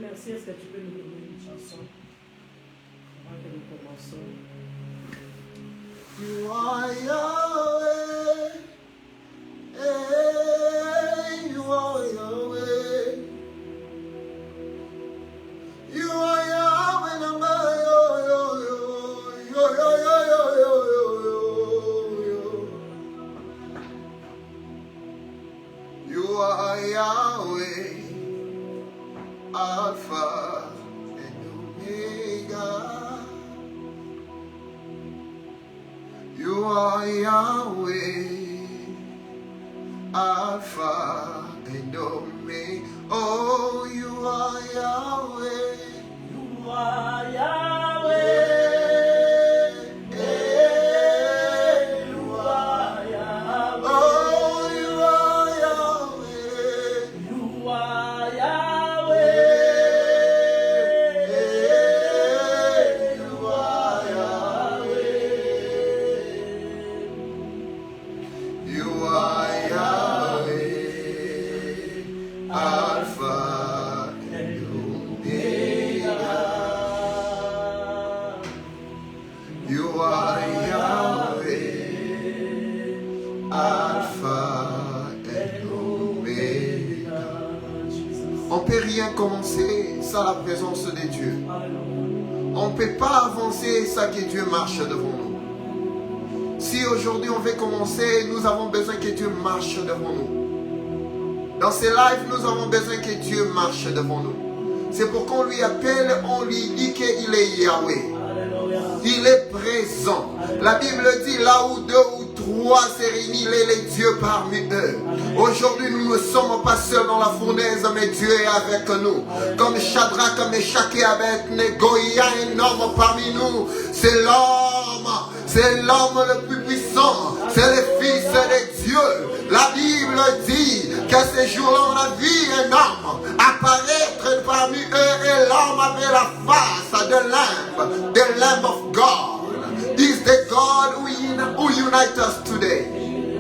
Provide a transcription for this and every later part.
merci. Est-ce que tu peux nous donner une chanson avant que nous commençons? You are Yahweh. Hey, you are Yahweh. You are Yahweh, Nama, yo, yo, yo, yo, yo, yo, yo, yo, yo, yo. You are Yahweh, Alpha and Omega. You are Yahweh, Alpha and Omega. Oh, you are Yahweh. You are Yahweh. You are Yahweh. Oh, you are Yahweh. You are Yahweh. You are Yahweh. You are Yahweh, Alpha and Omega. You are Yahweh, Alpha and Omega. On ne peut rien commencer sans la présence de Dieu. On ne peut pas avancer sans que Dieu marche devant nous. Si aujourd'hui on veut commencer, nous avons besoin que Dieu marche devant nous. Dans ces lives, nous avons besoin que Dieu marche devant nous. C'est pourquoi on lui appelle, on lui dit qu'il est Yahweh. Il est présent. La Bible dit là où deux ou trois s'est réunis, il est les dieux parmi eux. Aujourd'hui, nous ne sommes pas seuls dans la fournaise, mais Dieu est avec nous. Comme Shadrach, comme Meshach et Abednego, il y a un homme parmi nous. C'est l'homme le plus puissant. C'est le Fils de Dieu. La Bible dit que ce jour-là, on a vu un homme apparaître parmi eux et l'homme avait la face de Lamb, the Lamb of God. Is the God who unites us today.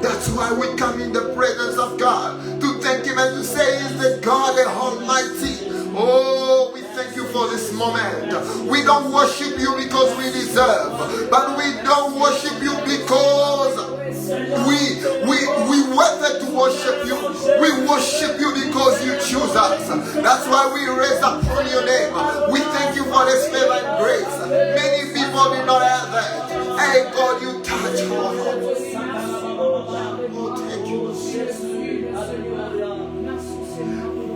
That's why we come in the presence of God to thank Him and to say He's the God, the Almighty. Oh, we thank you for this moment. We don't worship you because we deserve, but we don't worship you because we wanted to worship you. We worship you because you choose us. That's why we raise up on your name. We thank you for this favor and grace. Many people did not have that. Hey God, you touch our hearts. Oh, thank you.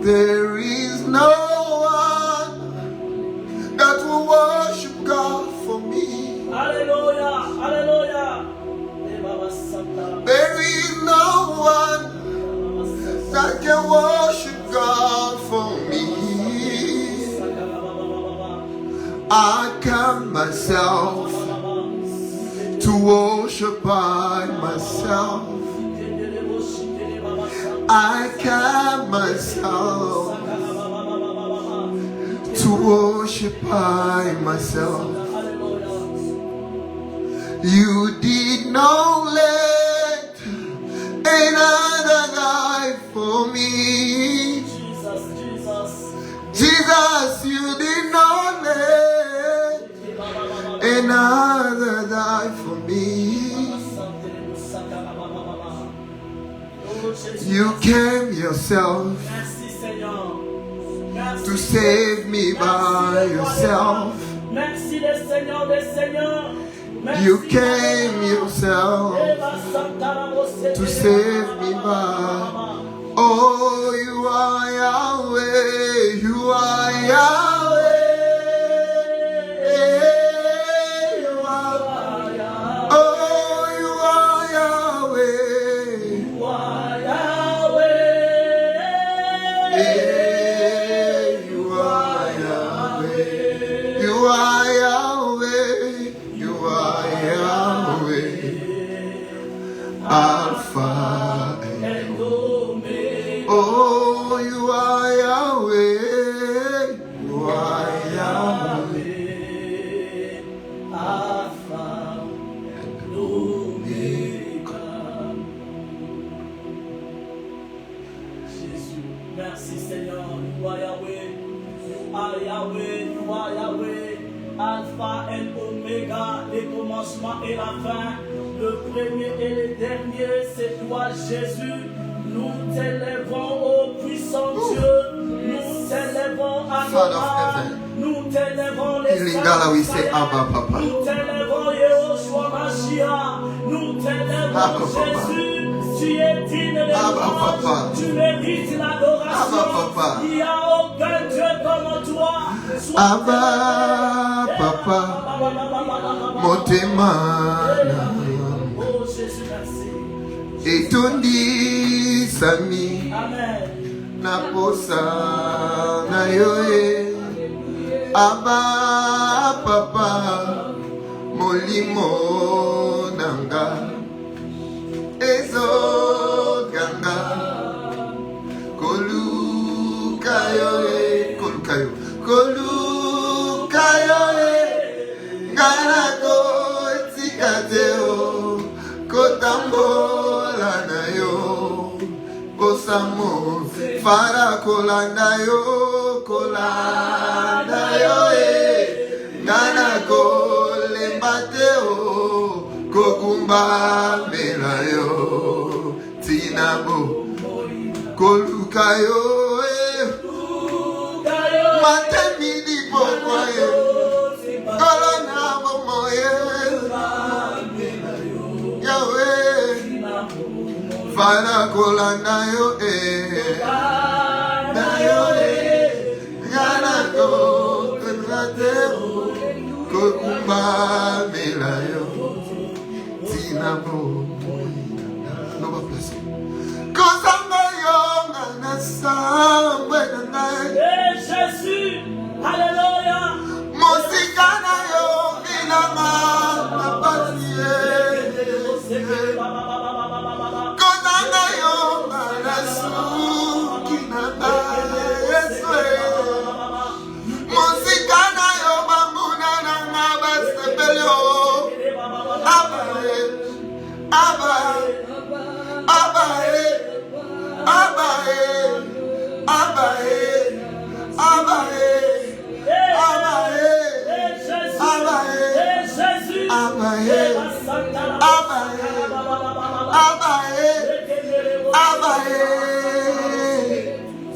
There is no one that will worship God for me. Hallelujah. Hallelujah. There is no one that can worship God for me. I come myself to worship by myself. I come myself to worship by myself. You did not let another die for me. Jesus, you did not let another die for me. You came yourself to save me by yourself. You came yourself to save me by. Oh, you are Yahweh. You are Yahweh. You are. Oh, you are Yahweh. You are Yahweh. You are Yahweh. You are Yahweh. You are Yahweh. Alpha and Omega. Oh, you are Yahweh. You are Yahweh. Alpha and Omega. Jésus, merci Seigneur. You are Yahweh. are Yahweh, tu es Yahweh. Alpha et Oméga, les commencements et la fin, le premier et le dernier, c'est toi Jésus. Nous t'élèvons, ô puissant Dieu, nous t'élèvons à toi, nous t'élèvons les saints, nous t'élèvons Yehoshua Mashiach, nous t'élèvons Jésus, tu es digne de louange, tu mérites l'adoration, il n'y a aucun Dieu comme toi. Abba, papa, Motemana, oh Jésus, merci. Et tondi sami, Amen. Naposa na yoe, Abba, papa, Molimo nanga, Ezo ganga, Kolukayoe, Kolukayo. Kolukayo Ngarako Tikateo Kotambola na yo Kosamo Fara kolanda yo Kolanda yo Ngarako Lembateo Kokumba Mela yo Tinabo Kolukayo Matemidi pokoye, kolona bomoye, Yahweh, Fara kolana yo na yo Yana ko kunrateo, kokumba mela yo, tinabo, no va place. Kozanga yo ngana Jésus, alléluia. Mosikana yo minama mapatie. Konana yo marasu kinaba eswe. Mosikana yo bambuna na basepelio. Abae, abae, abae, abae, abae.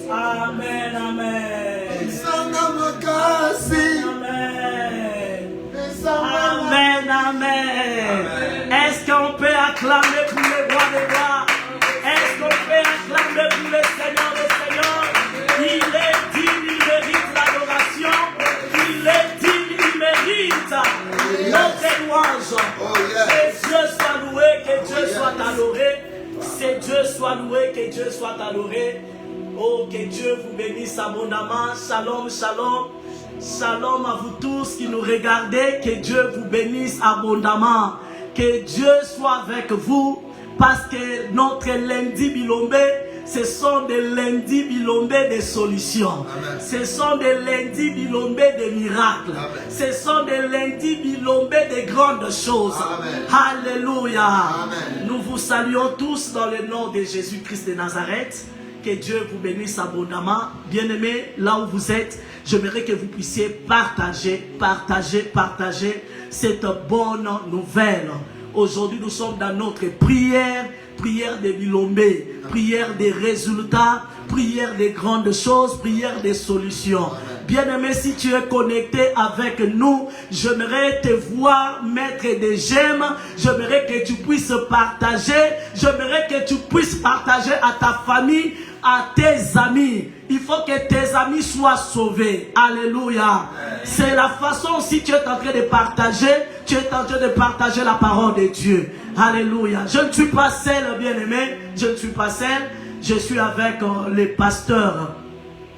Amen, amen. Amen, amen. Est-ce qu'on peut acclamer pour les rois des rois? Est-ce qu'on peut acclamer pour le Seigneur des seigneurs? Il est digne, il mérite l'adoration. Il est digne, il mérite notre louange. Que Dieu soit loué, que Dieu soit adoré. Que Dieu soit loué, que Dieu soit adoré. Oh, que Dieu vous bénisse abondamment. Shalom, shalom. Shalom à vous tous qui nous regardez. Que Dieu vous bénisse abondamment. Que Dieu soit avec vous. Parce que notre lundi Bilombe, ce sont des lundis Bilombe de solutions. Amen. Ce sont des lundis Bilombe de miracles. Amen. Ce sont des lundis Bilombe de grandes choses. Amen. Alléluia. Amen. Nous vous saluons tous dans le nom de Jésus-Christ de Nazareth. Que Dieu vous bénisse abondamment. Bien-aimés, là où vous êtes, j'aimerais que vous puissiez partager cette bonne nouvelle. Aujourd'hui, nous sommes dans notre prière de Bilombe, prière des résultats, prière des grandes choses, prière des solutions. Bien-aimé, si tu es connecté avec nous, j'aimerais te voir mettre des j'aime, j'aimerais que tu puisses partager, j'aimerais que tu puisses partager à ta famille, à tes amis. Il faut que tes amis soient sauvés. Alléluia. C'est la façon, si tu es en train de partager, tu es en train de partager la parole de Dieu. Alléluia. Je ne suis pas seul, bien-aimé. Je ne suis pas seul. Je suis avec le pasteur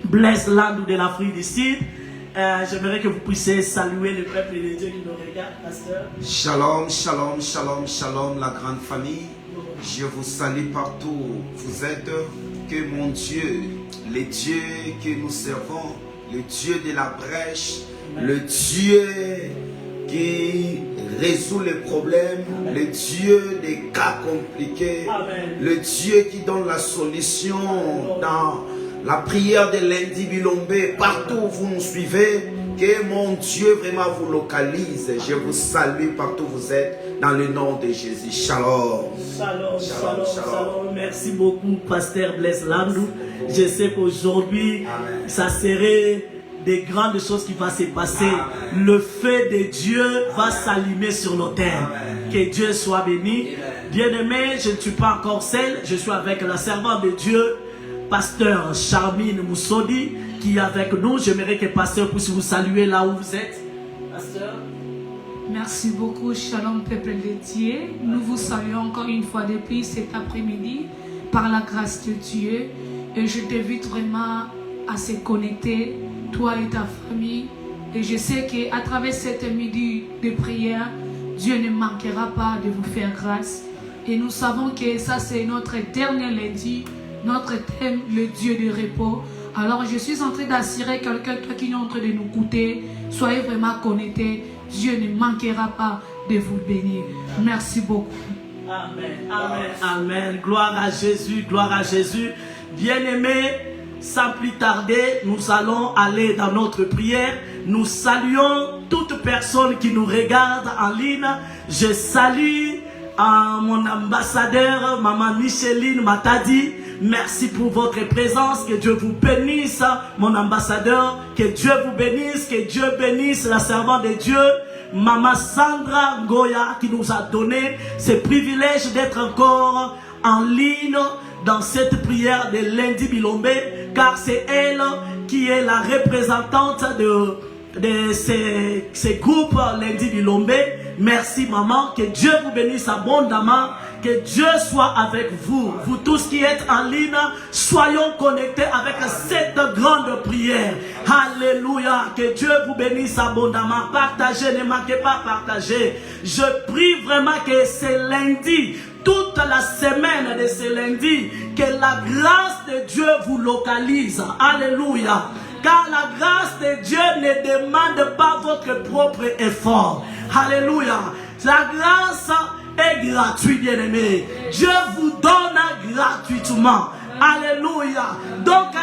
Blaise Landou de l'Afrique du Sud. J'aimerais que vous puissiez saluer le peuple de Dieu qui nous regarde, pasteur. Shalom, shalom, shalom, shalom, la grande famille. Je vous salue partout où vous êtes. Que mon Dieu, le Dieu que nous servons, le Dieu de la brèche, le Dieu qui résout les problèmes, le Dieu des cas compliqués, le Dieu qui donne la solution dans la prière de lundi Bilombe, partout où vous nous suivez, que mon Dieu vraiment vous localise. Je vous salue partout où vous êtes, dans le nom de Jésus. Shalom. Shalom, shalom, shalom. Merci beaucoup, Pasteur Blaise Landou. Je sais qu'aujourd'hui, ça serait des grandes choses qui vont se passer. Amen. Le feu de Dieu va s'allumer sur nos terres. Que Dieu soit béni. Bien-aimé, je ne suis pas encore seul. Je suis avec la servante de Dieu, Pasteur Charmine Moussodi, qui est avec nous. J'aimerais que Pasteur puisse vous saluer là où vous êtes. Pasteur. Merci beaucoup, Shalom, peuple de Dieu. Nous vous saluons encore une fois depuis cet après-midi par la grâce de Dieu. Et je t'invite vraiment à se connecter, toi et ta famille. Et je sais qu'à travers cette midi de prière, Dieu ne manquera pas de vous faire grâce. Et nous savons que ça, c'est notre dernier lundi, notre thème, le Dieu du repos. Alors, je suis en train d'assurer quelqu'un qui est en train de nous écouter, soyez vraiment connectés. Dieu ne manquera pas de vous bénir. Merci beaucoup. Amen, amen, amen. Gloire à Jésus, gloire à Jésus. Bien-aimés, sans plus tarder, nous allons aller dans notre prière. Nous saluons toute personne qui nous regarde en ligne. Je salue mon ambassadeur, Maman Micheline Matadi. Merci pour votre présence. Que Dieu vous bénisse, mon ambassadeur. Que Dieu vous bénisse. Que Dieu bénisse la servante de Dieu, Maman Sandra Ngoya, qui nous a donné ce privilège d'être encore en ligne dans cette prière de lundi Bilombe, car c'est elle qui est la représentante de ces groupes lundi Bilombe. Merci maman, que Dieu vous bénisse abondamment, que Dieu soit avec vous. Vous tous qui êtes en ligne, soyons connectés avec cette grande prière. Alléluia, que Dieu vous bénisse abondamment. Partagez, ne manquez pas partager. Je prie vraiment que ce lundi, toute la semaine de ce lundi, que la grâce de Dieu vous localise. Alléluia. Car la grâce de Dieu ne demande pas votre propre effort. Alléluia. La grâce est gratuite, bien-aimé. Dieu vous donne gratuitement. Alléluia. Donc,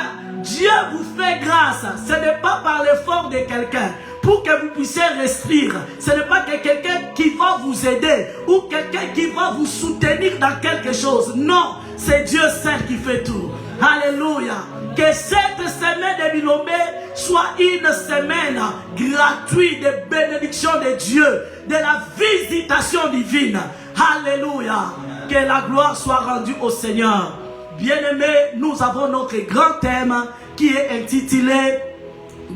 Dieu vous fait grâce. Ce n'est pas par l'effort de quelqu'un. Pour que vous puissiez respirer, ce n'est pas que quelqu'un qui va vous aider ou quelqu'un qui va vous soutenir dans quelque chose. Non, c'est Dieu seul qui fait tout. Alléluia. Que cette semaine de Bilombe soit une semaine gratuite de bénédiction de Dieu, de la visitation divine. Alléluia. Que la gloire soit rendue au Seigneur. Bien-aimés, nous avons notre grand thème qui est intitulé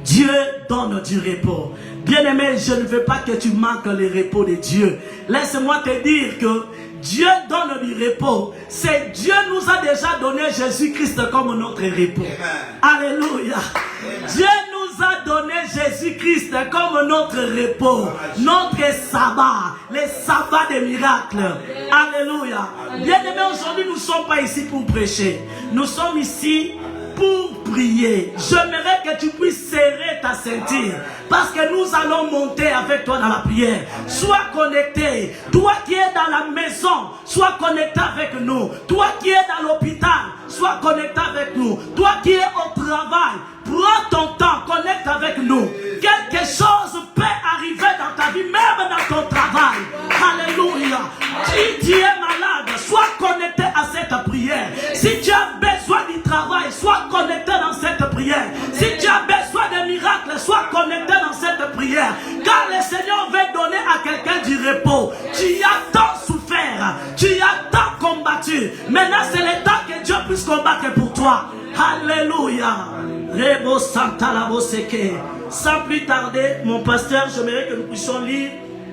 Dieu donne du repos. Bien-aimé, je ne veux pas que tu manques le repos de Dieu. Laisse-moi te dire que Dieu donne du repos. C'est Dieu nous a déjà donné Jésus-Christ comme notre repos. Amen. Alléluia. Amen. Dieu nous a donné Jésus-Christ comme notre repos, notre sabbat, les sabbats des miracles. Alléluia. Bien-aimé, aujourd'hui nous ne sommes pas ici pour prêcher. Nous sommes ici pour prier. J'aimerais que tu puisses serrer ta ceinture, parce que nous allons monter avec toi dans la prière. Sois connecté. Toi qui es dans la maison, sois connecté avec nous. Toi qui es dans l'hôpital, sois connecté avec nous. Toi qui es au travail, prends ton temps, connecte avec nous. Quelque chose peut arriver dans ta vie, même dans ton travail. Alléluia. Si tu es malade, sois connecté à cette prière. Si tu as besoin du travail, sois connecté dans cette prière. Si tu as besoin de miracles, sois connecté dans cette prière. Car le Seigneur veut donner à quelqu'un du repos. Tu as tant souffert, tu as tant combattu. Maintenant, c'est le temps que Dieu puisse combattre pour toi. Alléluia. Rebo Santa Labo Seke. Sans plus tarder, mon pasteur, j'aimerais que nous puissions lire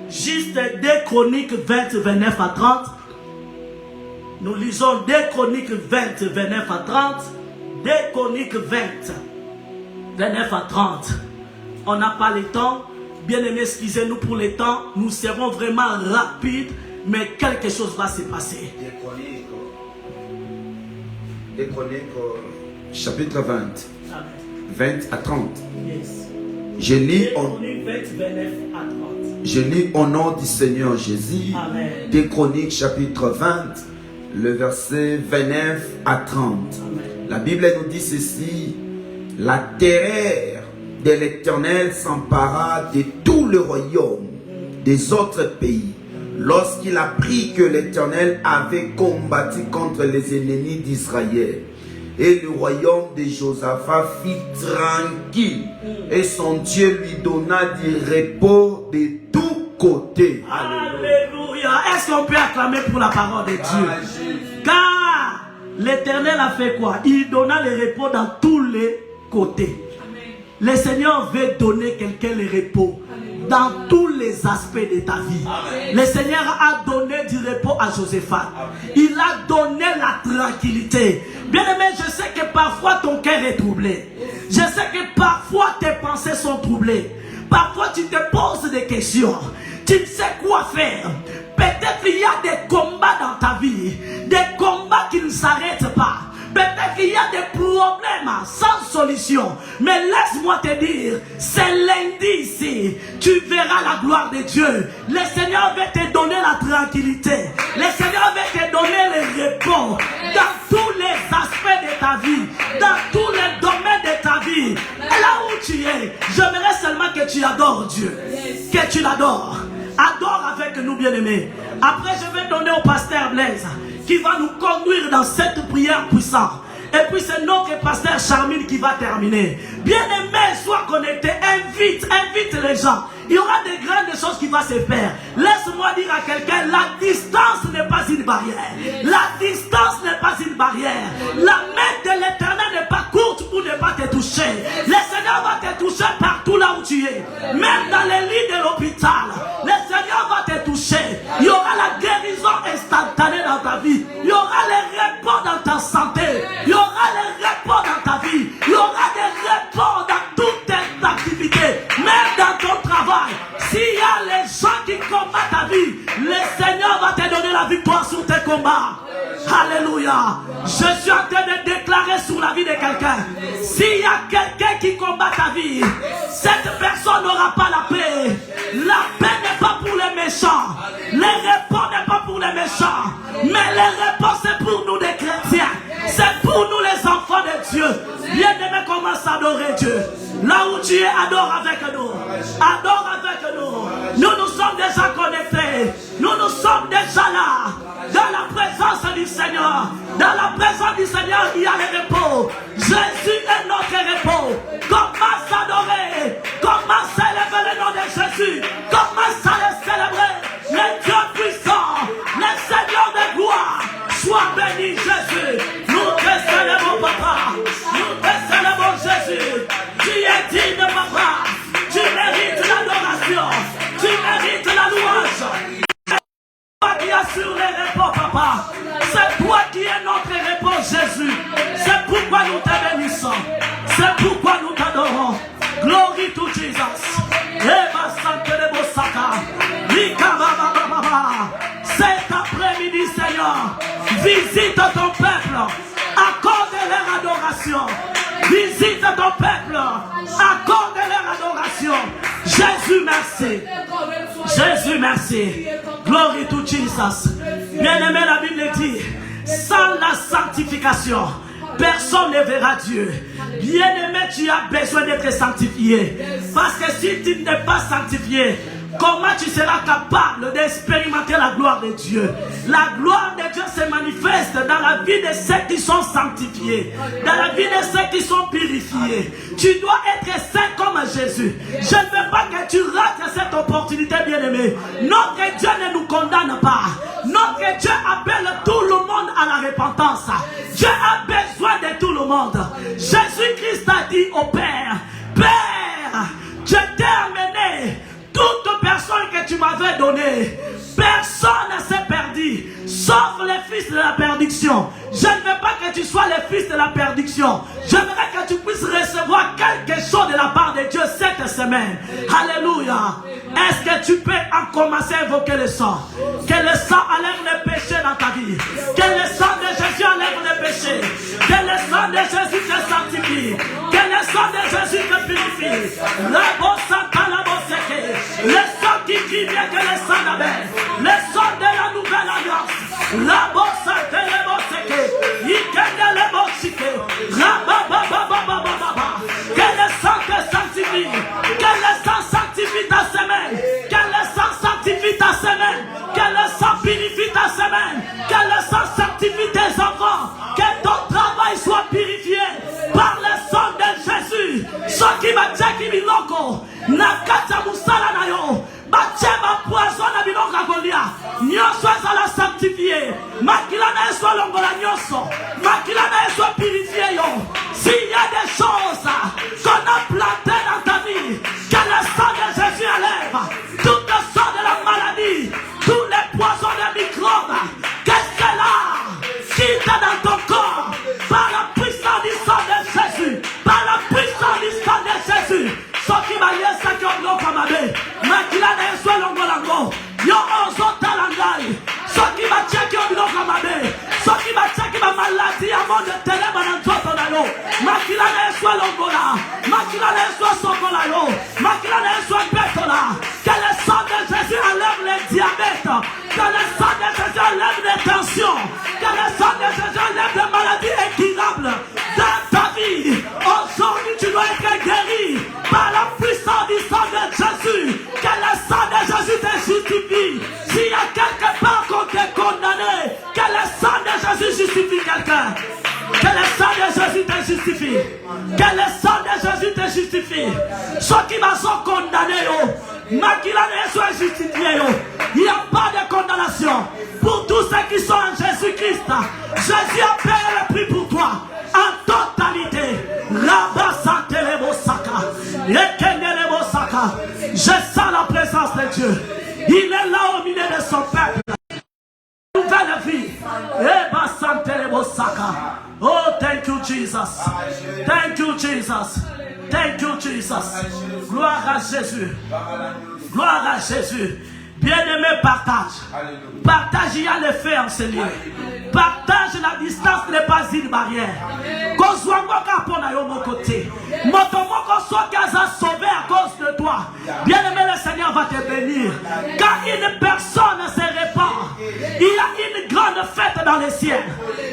juste 2 Chroniques 20, 29 à 30. Nous lisons 2 Chroniques 20, 29 à 30. 2 Chroniques 20, 29 à 30. On n'a pas le temps. Bien aimé, excusez-nous pour le temps. Nous serons vraiment rapides, mais quelque chose va se passer. 2 Chroniques, chapitre 20. Amen. 20 à 30. Yes. Je lis, 2 Chroniques 20, 29 à 30. Je lis au nom du Seigneur Jésus. Amen. 2 Chroniques chapitre 20, le verset 29 à 30. Amen. La Bible nous dit ceci: la terreur de l'Éternel s'empara de tout le royaume des autres pays, lorsqu'il apprit que l'Éternel avait combattu contre les ennemis d'Israël. Et le royaume de Josaphat fit tranquille, et son Dieu lui donna du repos de tous côtés. Alléluia. Est-ce qu'on peut acclamer pour la parole de Dieu? Car l'Éternel a fait quoi? Il donna le repos dans tous les côtés. Le Seigneur veut donner quelqu'un le repos dans tous les aspects de ta vie. Le Seigneur a donné du repos à Josaphat. Il a donné la tranquillité. Bien-aimé, je sais que parfois ton cœur est troublé. Je sais que parfois tes pensées sont troublées. Parfois tu te poses des questions. Tu ne sais quoi faire. Peut-être il y a des combats dans ta vie. Des combats qui ne s'arrêtent pas. Peut-être qu'il y a des problèmes sans solution. Mais laisse-moi te dire, c'est lundi ici. Tu verras la gloire de Dieu. Le Seigneur va te donner la tranquillité. Le Seigneur va te donner le repos dans tous les aspects de ta vie. Dans tous les domaines de ta vie. Et là où tu es, j'aimerais seulement que tu adores Dieu. Que tu l'adores. Adore avec nous, bien-aimés. Après, je vais donner au pasteur Blaise qui va nous conduire dans cette prière puissante. Et puis c'est notre pasteur Charmine qui va terminer. Bien-aimé, sois connecté, invite les gens. Il y aura des grandes choses qui vont se faire. Laisse-moi dire à quelqu'un, la distance n'est pas une barrière. La distance n'est pas une barrière. La main de l'Éternel n'est pas courte pour ne pas te toucher. Le Seigneur va te toucher partout là où tu es. Même dans les lits de l'hôpital, le Seigneur va te toucher. Il y aura la guérison instantanée dans ta vie. Il y aura les repos dans ta santé. Il y aura les repos dans ta vie. Il y aura des repos dans toutes tes activités. Même dans ton travail. S'il y a les gens qui combattent ta vie, le Seigneur va te donner la victoire sur tes combats. Alléluia. Je suis en train de déclarer sur la vie de quelqu'un. S'il y a quelqu'un qui combat ta vie, cette personne n'aura pas la paix. La paix n'est pas pour les méchants. Les repos n'est pas pour les méchants. Mais les repos c'est pour nous les chrétiens. C'est pour nous les enfants de Dieu. Bien-aimé, commence à adorer Dieu. Là où tu es, adore avec nous. Adore avec nous. Nous nous sommes déjà connectés. Nous nous sommes déjà là. Dans la présence du Seigneur. Dans la présence du Seigneur, il y a le repos. Jésus est notre repos. Commence à adorer. Commence à élever le nom de Jésus. Commence à le célébrer. Le Dieu puissant. Le Seigneur de gloire. Sois béni Jésus. Nous te célébrons papa. Nous te célébrons Jésus. Tu es digne papa. Tu mérites l'adoration. Tu mérites la louange. C'est toi qui assure les repos papa. C'est toi qui es notre repos Jésus. C'est pourquoi nous te bénissons. C'est pourquoi nous t'adorons. Glory to Jesus. Eva Sante de Bosaka. Cet après-midi Seigneur, visite ton peuple. Accorde-leur adoration. Visite ton peuple. Accorde-leur adoration. Jésus merci. Jésus merci. Glory to Jesus. Bien-aimé, la Bible dit, sans la sanctification, personne ne verra Dieu. Bien-aimé, tu as besoin d'être sanctifié. Parce que si tu n'es pas sanctifié, comment tu seras capable d'expérimenter la gloire de Dieu? La gloire de Dieu se manifeste dans la vie de ceux qui sont sanctifiés, dans la vie de ceux qui sont purifiés. Tu dois être saint comme Jésus. Je ne veux pas que tu rates cette opportunité, bien-aimé. Notre Dieu ne nous condamne pas. Notre Dieu appelle tout le monde à la repentance. Dieu a besoin de tout le monde. Jésus-Christ a dit au Père, Père, je t'ai amené toute personne que tu m'avais donnée. Personne ne s'est perdu, sauf les fils de la perdition. Je ne veux pas que tu sois le fils de la perdition. J'aimerais que tu puisses recevoir quelque chose de la part de Dieu cette semaine. Alléluia. Est-ce que tu peux en commencer à invoquer le sang? Que le sang enlève les péchés dans ta vie. Que le sang de Jésus enlève les péchés. Que le sang de Jésus te sanctifie. Que le sang de Jésus te purifie. La bossata, la bosseke. Le sang qui crie bien que le sang d'Abel. Le sang de la nouvelle alliance. La bossata, la bosseke. Ikende le bossike. purifier yo. S'il y a des choses qu'on a plantées dans ta vie, que le sang de Jésus enlève. Tout le sang de la maladie, tous les poisons des microbes, que cela quitte dans ton corps par la puissance du sang de Jésus. Par la puissance du sang de Jésus. Ce qui m'a dit ça qui est au Kamabé. Makila na Yesu longo lango. Yo ozo talangai. Ce qui m'a dit qui est au Kamabé. Ce qui m'a dit qui m'a maladie à mon téléma dans tout na yo. Makila na Yesu longo la. Makila na Yesu soko la yo. Makila na Yesu betola. Que le sang de Jésus enlève les diabètes. Que le sang de Jésus enlève les tensions. Que le sang de Jésus enlève les maladies incurables. Dans ta vie, aujourd'hui tu dois être guéri par la puissance du sang de Jésus. Que le sang de Jésus te justifie. S'il y a quelque part qu'on t'est condamné, que le sang de Jésus justifie quelqu'un. Que le sang de Jésus te justifie. Que le sang de Jésus te justifie. Ceux qui m'ont condamné, Makila ne soit justifié. Il n'y a pas de condamnation pour tous ceux qui sont en Jésus-Christ. Jésus a payé le prix pour toi en totalité. Je sens la présence de Dieu. Il est là au milieu de son peuple. Nouvelle vie. Oh, thank you, Jesus. Thank you, Jesus. Thank you, Jesus. Gloire à Jésus. Gloire à Jésus. Bien-aimé, partage. Partage, il y a le feu en ce lieu. Partage, la distance n'est pas une barrière. Sauvé à cause de toi. Bien-aimé, le Seigneur va te bénir. Quand une personne se répand, il y a une grande fête dans les ciels.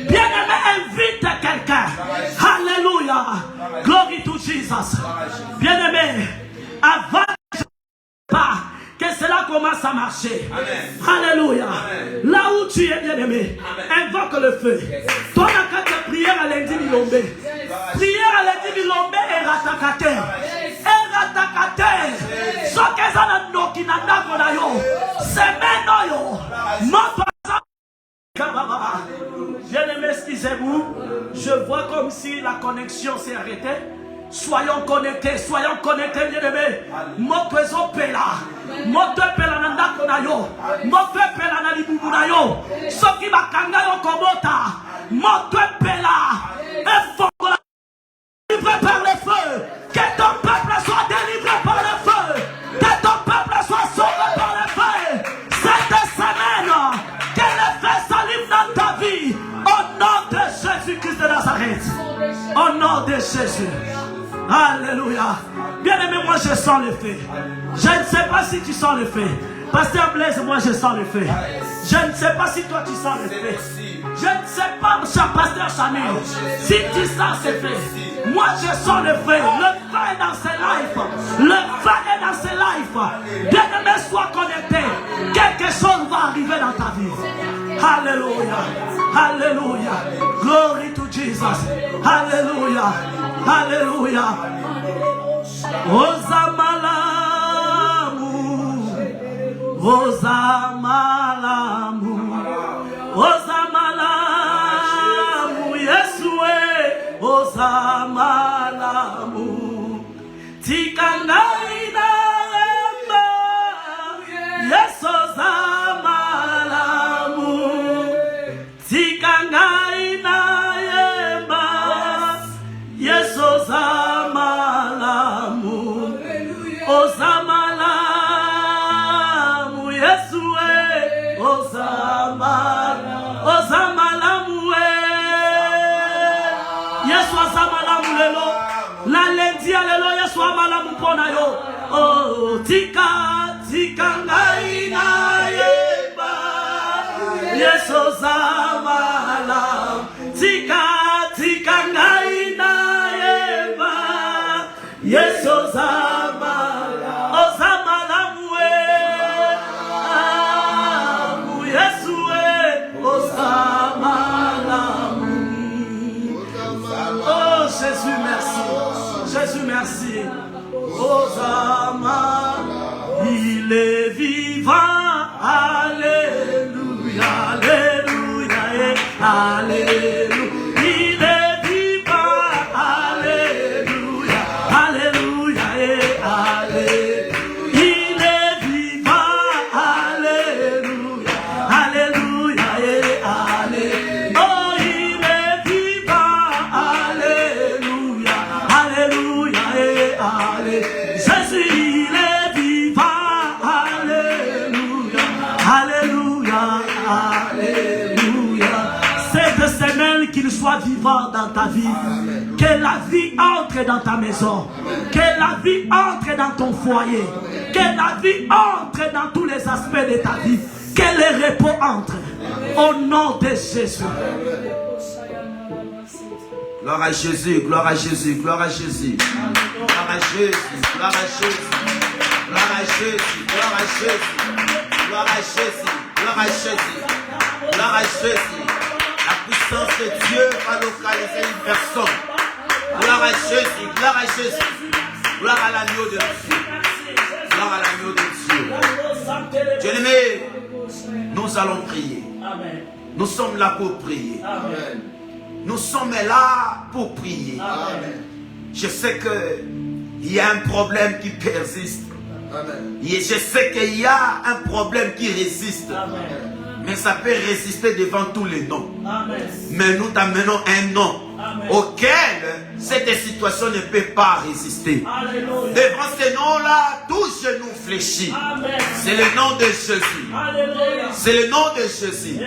Bien-aimé, invite quelqu'un. Alléluia. Glory to Jesus. Bien-aimé, avant pas que cela commence à marcher. Amen. Alléluia. Amen. Là où tu es, bien-aimé, invoque le feu. Toi, la carte prière à lundi Milombe. Prière à lundi Milombe et ratakate. Et ratakate. Ce que ça n'a pas qui n'a pas qu'on a yo. C'est maintenant yo. Bien-aimé, excusez-vous. Je vois comme si la connexion s'est arrêtée. Soyons connectés, bien-aimés. Moto ezo pela. Moto pela nanda konayo. Moto pela na libubu na yo. Soki bakanga yo komota. Moto pela. Efongola. Délivré par le feu. Que ton peuple soit délivré par le feu. Que ton peuple soit sauvé par le feu. Cette semaine, que le feu s'allume dans ta vie. Au nom de Jésus-Christ de Nazareth. Au nom de Jésus. Alléluia. Bien-aimé, moi je sens le feu. Je ne sais pas si tu sens le feu. Pasteur Blaise, moi je sens le feu. Je ne sais pas si toi tu sens le feu. Je ne sais pas, Pasteur Samuel, si tu sens ce feu. Moi je sens le feu. Le feu est dans ses lives. Le feu est dans ses lives. Bien-aimé, sois connecté. Quelque chose va arriver dans ta vie. Alléluia. Alléluia. Glory to Jesus. Alléluia. Alléluia. Ozamalamu. Ozamalamu. Ozamalamu. Yesue. Ozamalamu. Tikangaina emba. Yesozamalamu. Tikangaina emba. Yesozamalamu. Ozamalamu. Yesue. Ozamalamu. Yesu ozamalamu lelo. La lendi lelo Yesu amalamu pona yo. Oh, tika ngaina yeba. Yesu ozamalamu. Tika ngaina yeba. Yesu ozamalamu. Ozamalamu Yesu ozamalamu. Oh Jésus, merci. Jésus, merci. Ozamalamu. Il est vivant. Alléluia. Alléluia. Alléluia. Il est vivant. ta vie. Que la vie entre dans ta maison. Que la vie entre dans ton foyer. Que la vie entre dans tous les aspects de ta vie. Que le repos entre. Au nom de Jésus. Gloire à Jésus, gloire à Jésus, gloire à Jésus. Gloire à Jésus, gloire à Jésus. Gloire à Jésus, gloire à Jésus. Gloire à Jésus, gloire à Jésus. Gloire à Jésus. La puissance de Dieu va localiser une personne. Gloire à Jésus, gloire à Jésus. Gloire à l'agneau de Dieu. Gloire à l'agneau de Dieu. Bien-aimé, nous allons prier. Nous sommes là pour prier. Nous sommes là pour prier. Je sais qu'il y a un problème qui persiste. Et je sais qu'il y a un problème qui résiste. Mais ça peut résister devant tous les noms. Mais nous t'amenons un nom auquel cette situation ne peut pas résister. Devant ce nom-là, tout genou fléchit. C'est le nom de Jésus. C'est le nom de Jésus.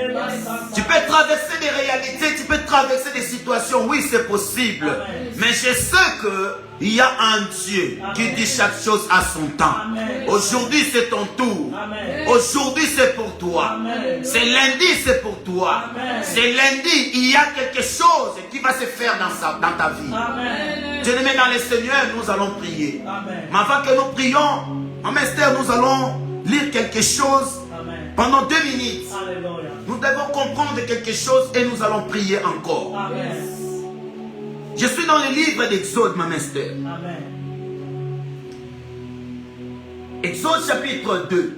Tu peux traverser des réalités, tu peux traverser des situations. Oui, c'est possible. Mais je sais qu'il y a un Dieu qui dit chaque chose à son temps. Aujourd'hui, c'est ton tour. Aujourd'hui, c'est pour toi. C'est lundi, c'est pour toi. C'est lundi, il y a quelque chose qui va se faire dans ta vie. Bien-aimé dans le Seigneur, nous allons prier. Mais avant que nous prions, Maman Esther, nous allons lire quelque chose pendant 2 minutes. Nous devons comprendre quelque chose et nous allons prier encore. Je suis dans le livre d'Exode, Maman Esther. Exode chapitre 2.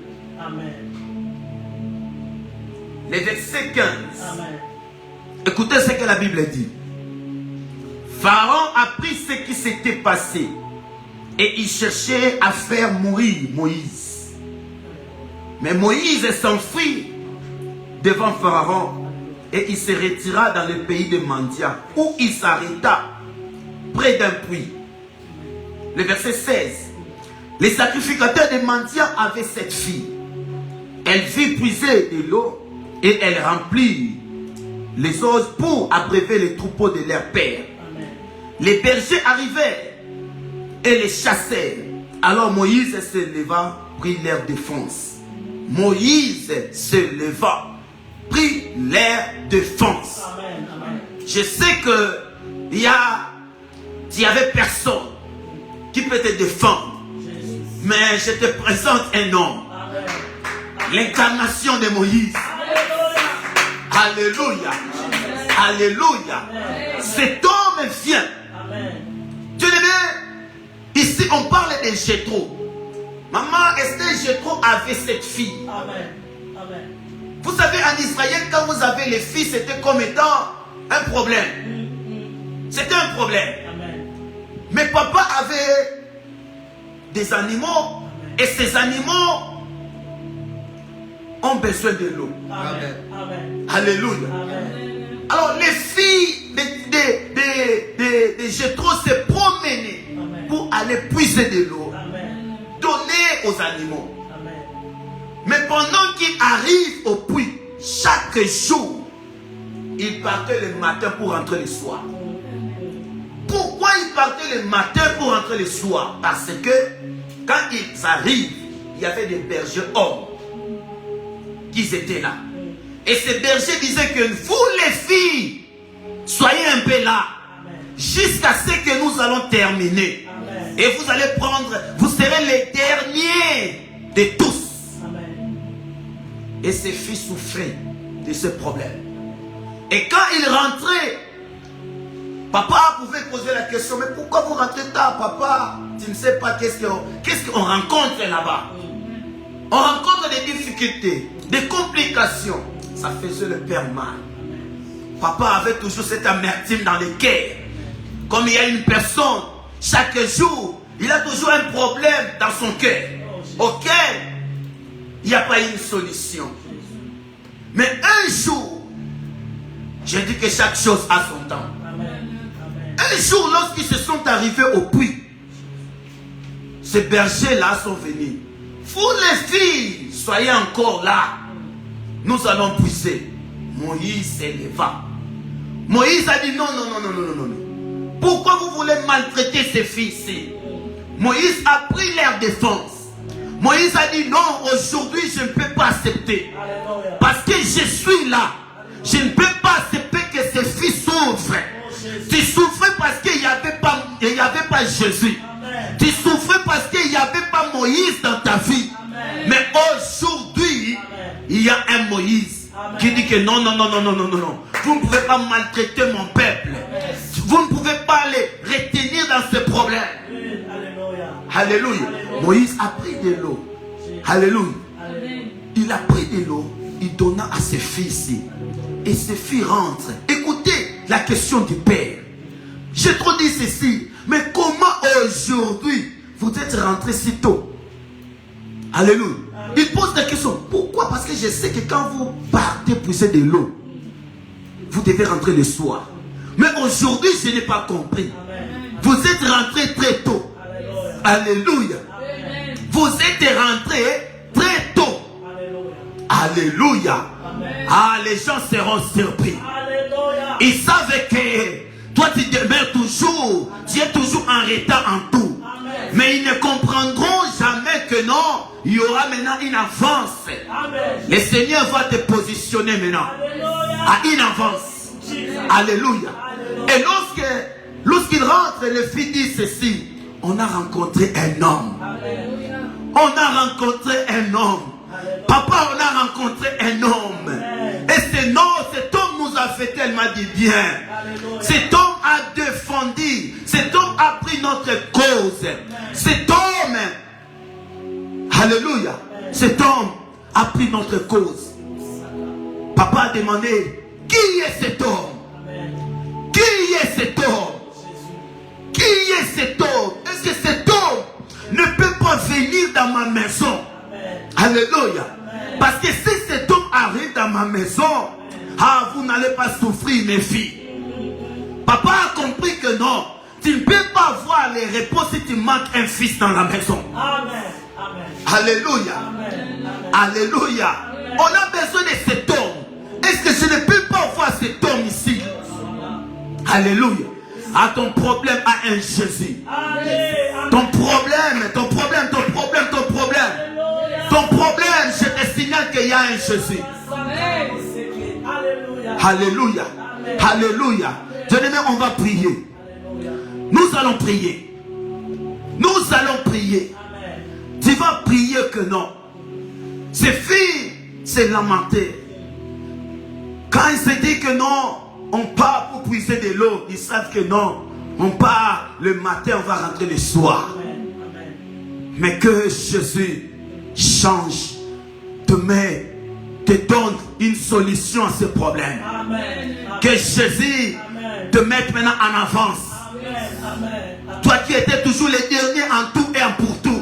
Les versets 15. Écoutez ce que la Bible dit. Pharaon apprit ce qui s'était passé et il cherchait à faire mourir Moïse. Mais Moïse s'enfuit devant Pharaon et il se retira dans le pays de Mandia où il s'arrêta près d'un puits. Le verset 16. Les sacrificateurs de Mandia avaient cette fille. Elle vit puiser de l'eau et elle remplit les eaux pour abreuver les troupeaux de leur père. Les bergers arrivèrent et les chassèrent. Alors Moïse se leva, prit leur défense. Moïse se leva, prit leur défense. Je sais que il y avait personne qui peut te défendre. Mais je te présente un homme. L'incarnation de Moïse. Alléluia. Alléluia. Cet homme vient. Ici on parle de Jéthro. Maman Esther, Jéthro avait cette fille. Vous savez, en Israël, quand vous avez les filles, c'était comme étant un problème. C'était un problème. Mais papa avait des animaux et ces animaux ont besoin de l'eau. Alléluia. Alors les filles de Jéthro se promenaient pour aller puiser de l'eau, donner aux animaux. Mais pendant qu'il arrive au puits, chaque jour, il partait le matin pour rentrer le soir. Pourquoi il partait le matin pour rentrer le soir? Parce que quand ils arrivent, il y avait des bergers hommes qui étaient là. Et ces bergers disaient que vous les filles, soyez un peu là, jusqu'à ce que nous allons terminer. Et vous allez prendre, vous serez les derniers de tous. Et ces filles souffraient de ce problème. Et quand ils rentraient, papa pouvait poser la question, mais pourquoi vous rentrez tard, papa? Tu ne sais pas qu'est-ce qu'on rencontre là-bas. On rencontre des difficultés, des complications. Ça faisait le père mal. Papa avait toujours cette amertume dans le cœur. Comme il y a une personne, chaque jour, il a toujours un problème dans son cœur, auquel il n'y a pas une solution. Mais un jour, je dis que chaque chose a son temps. Un jour, lorsqu'ils se sont arrivés au puits, ces bergers-là sont venus. Vous les filles, soyez encore là. Nous allons puiser. Moïse s'éleva. Moïse a dit non. Pourquoi vous voulez maltraiter ces filles-ci? Moïse a pris leur défense. Moïse a dit non, aujourd'hui je ne peux pas accepter. Parce que je suis là. Je ne peux pas accepter que ces filles souffrent. Tu souffrais parce qu'il n'y avait pas Jésus. Tu souffrais parce qu'il n'y avait pas Moïse dans ta vie. Mais aujourd'hui, il y a un Moïse qui dit que non. Vous ne pouvez pas maltraiter mon peuple. Vous ne pouvez pas les retenir dans ce problème. Alléluia. Moïse a pris de l'eau. Alléluia. Il a pris de l'eau. Il donna à ses filles. Et ses filles rentrent. Écoutez la question du père. J'ai trop dit ceci. Mais comment aujourd'hui vous êtes rentrés si tôt? Alléluia. Il pose la question. Pourquoi? Parce que je sais que quand vous partez puiser de l'eau, vous devez rentrer le soir. Mais aujourd'hui, je n'ai pas compris. Vous êtes rentrés très tôt. Alléluia. Vous êtes rentrés très tôt. Alléluia. Ah, les gens seront surpris. Ils savent que toi tu demeures toujours, tu es toujours en retard en tout. Mais ils ne comprendront jamais que non, il y aura maintenant une avance. Le Seigneur va te positionner maintenant à une avance. Alléluia. Et lorsqu'il rentre, les filles disent ceci: on a rencontré un homme. On a rencontré un homme. Papa, on a rencontré un homme. Et cet homme nous a fait tellement du bien. Cet homme a défendu. Cet homme a pris notre cause. Cet homme, alléluia, cet homme a pris notre cause. Papa a demandé: qui est cet homme? Qui est cet homme? Qui est cet homme? Est-ce que cet homme ne peut pas venir dans ma maison? Alléluia. Parce que si cet homme arrive dans ma maison, vous n'allez pas souffrir, mes filles. Papa a compris que non, tu ne peux pas avoir les repos si tu manques un fils dans la maison. Amen. Alléluia. Alléluia. On a besoin de cet homme. Est-ce que je ne peux pas voir cet homme ici? Alléluia. Ton problème a un Jésus. Ton problème. Ton problème, je te signale qu'il y a un Jésus. Alléluia. Alléluia. Bien-aimé, on va prier. Nous allons prier. Nous allons prier. Tu vas prier que non. Ces filles s'est lamentées. Quand il se dit que non, on part pour puiser de l'eau, ils savent que non, on part le matin, on va rentrer le soir. Mais que Jésus change, te donne une solution à ce problème. Que Jésus te mette maintenant en avance. Toi qui étais toujours le dernier en tout et en pour tout.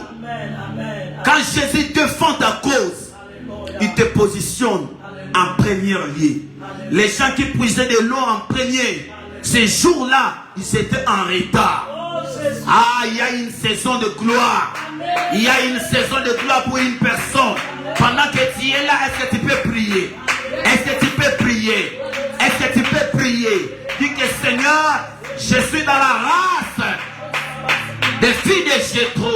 Quand Jésus défend ta cause, il te positionne en premier lieu. Les gens qui puisaient de l'eau en premier, ces jours-là, ils étaient en retard. Il y a une saison de gloire. Il y a une saison de gloire pour une personne. Pendant que tu es là, est-ce que tu peux prier? Est-ce que tu peux prier? Est-ce que tu peux prier? Dis que Seigneur, je suis dans la race des filles de Jétro,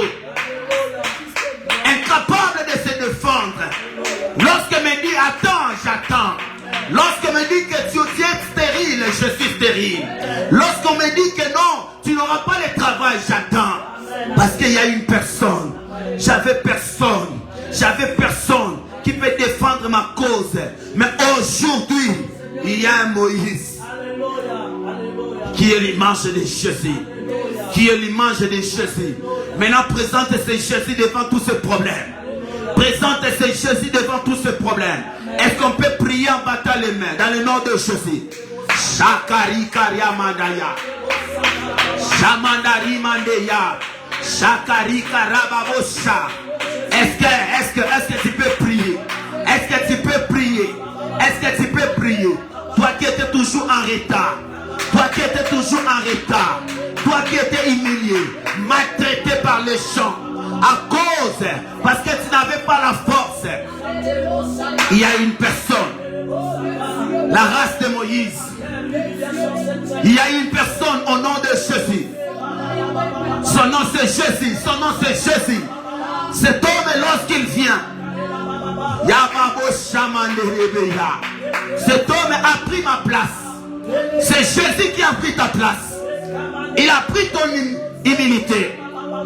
incapable de se défendre. Lorsqu'elle me dit attends, j'attends. Lorsqu'on me dit que tu es stérile, je suis stérile. Lorsqu'on me dit que non, tu n'auras pas le travail, j'attends. Parce qu'il y a une personne. J'avais personne qui peut défendre ma cause. Mais aujourd'hui, il y a un Moïse qui est l'image de Jésus. Qui est l'image de Jésus. Maintenant, présente ce Jésus devant tous ces problèmes. Présente ce Jésus devant tous ces problèmes. Est-ce qu'on peut prier en battant les mains dans le nom de Jésus? Shakari Karia Mandaya. Shamandari Mandeya. Shakari Karababosha. Est-ce que tu peux prier? Est-ce que tu peux prier? Est-ce que tu peux prier? Toi qui étais toujours en retard. Toi qui étais toujours en retard. Toi qui étais humilié, maltraité par les gens. À cause, parce que tu n'avais pas la force. Il y a une personne, la race de Moïse, Il y a une personne au nom de Jésus. Son nom c'est Jésus. Son nom c'est Jésus. Cet homme, lorsqu'il vient, cet homme a pris ma place. C'est Jésus qui a pris ta place. Il a pris ton humilité.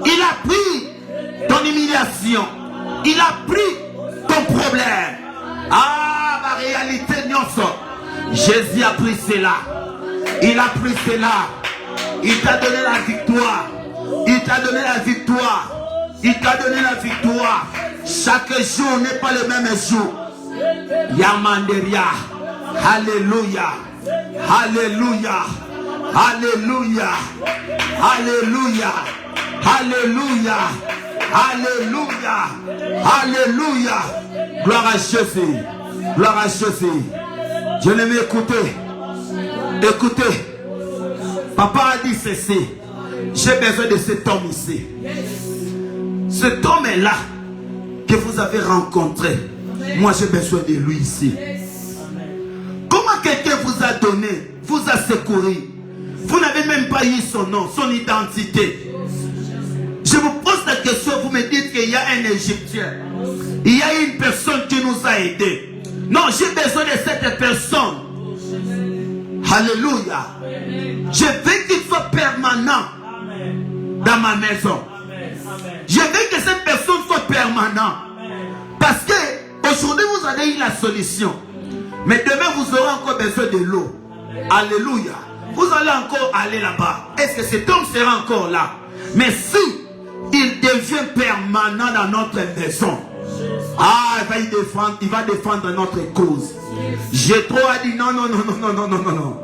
Il a pris ton humiliation. Il a pris ton problème. Ah, ma réalité, Jésus a pris cela. Il a pris cela. Il t'a donné la victoire. Il t'a donné la victoire. Il t'a donné la victoire. Chaque jour n'est pas le même jour. Yamanderia. Alléluia. Alléluia. Alléluia. Alléluia. Alléluia. Alléluia. Alléluia. Gloire à Jésus. Gloire à Jésus. Je l'aimais écouter. Écoutez. Papa a dit ceci. J'ai besoin de cet homme ici. Cet homme est là que vous avez rencontré. Moi j'ai besoin de lui ici. Comment quelqu'un vous a donné, vous a secouru? Vous n'avez même pas eu son nom, son identité. Je vous pose la question, vous me dites qu'il y a un Égyptien. Il y a une personne qui nous a aidés. Non, j'ai besoin de cette personne. Alléluia. Je veux qu'il soit permanent dans ma maison. Je veux que cette personne soit permanente. Parce que aujourd'hui vous avez eu la solution. Mais demain vous aurez encore besoin de l'eau. Alléluia. Vous allez encore aller là-bas. Est-ce que cet homme sera encore là? Mais si il devient permanent dans notre maison, ah, il va défendre notre cause. Jétro a dit non, non, non, non, non, non, non, non.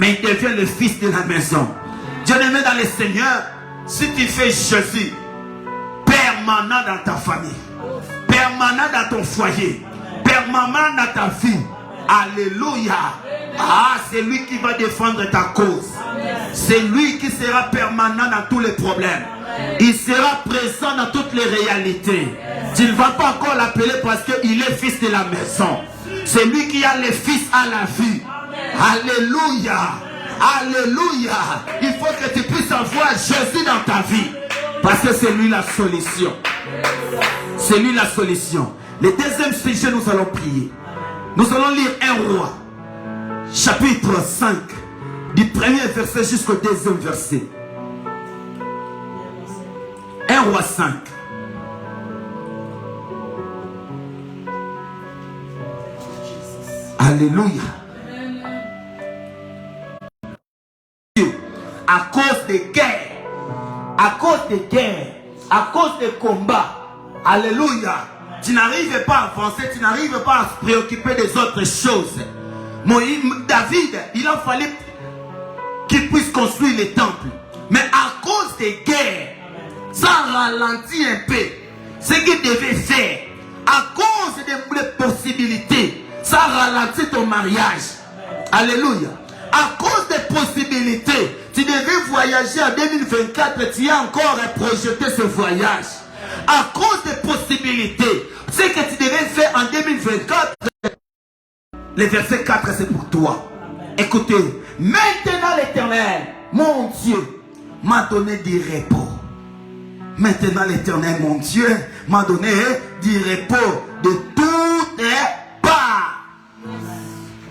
Mais il devient le fils de la maison. Dieu aimé dans le Seigneur, si tu fais Jésus permanent dans ta famille, permanent dans ton foyer, permanent dans ta vie, alléluia. Ah, c'est lui qui va défendre ta cause. C'est lui qui sera permanent dans tous les problèmes. Il sera présent dans toutes les réalités. Tu ne vas pas encore l'appeler parce qu'il est fils de la maison. C'est lui qui a les fils à la vie. Alléluia. Alléluia. Il faut que tu puisses avoir Jésus dans ta vie. Parce que c'est lui la solution. C'est lui la solution. Le deuxième sujet, nous allons prier. Nous allons lire 1 Roi. Chapitre 5. Du premier verset jusqu'au deuxième verset. 1 Roi 5. Alléluia. À cause des guerres, à cause des guerres, à cause des combats, alléluia, tu n'arrives pas à avancer, tu n'arrives pas à se préoccuper des autres choses. David, il a fallu qu'il puisse construire les temples. Mais à cause des guerres, ça ralentit un peu ce qu'il devait faire. À cause des possibilités, ça ralentit ton mariage. Alléluia. À cause des possibilités, tu devais voyager en 2024, tu as encore projeté ce voyage. À cause des possibilités, ce que tu devais faire en 2024, le verset 4 c'est pour toi. Écoutez, maintenant l'Éternel, mon Dieu, m'a donné du repos. Maintenant l'Éternel, mon Dieu, m'a donné du repos de toutes parts.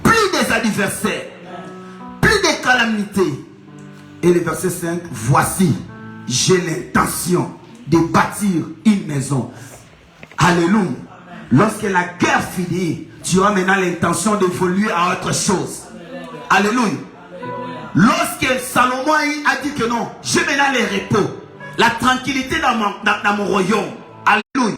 Plus des adversaires, plus de calamités. Et le verset 5, voici, j'ai l'intention de bâtir une maison. Alléluia. Lorsque la guerre finit, tu as maintenant l'intention d'évoluer à autre chose. Alléluia. Lorsque Salomon a dit que non, j'ai maintenant le repos, la tranquillité dans mon royaume. Alléluia.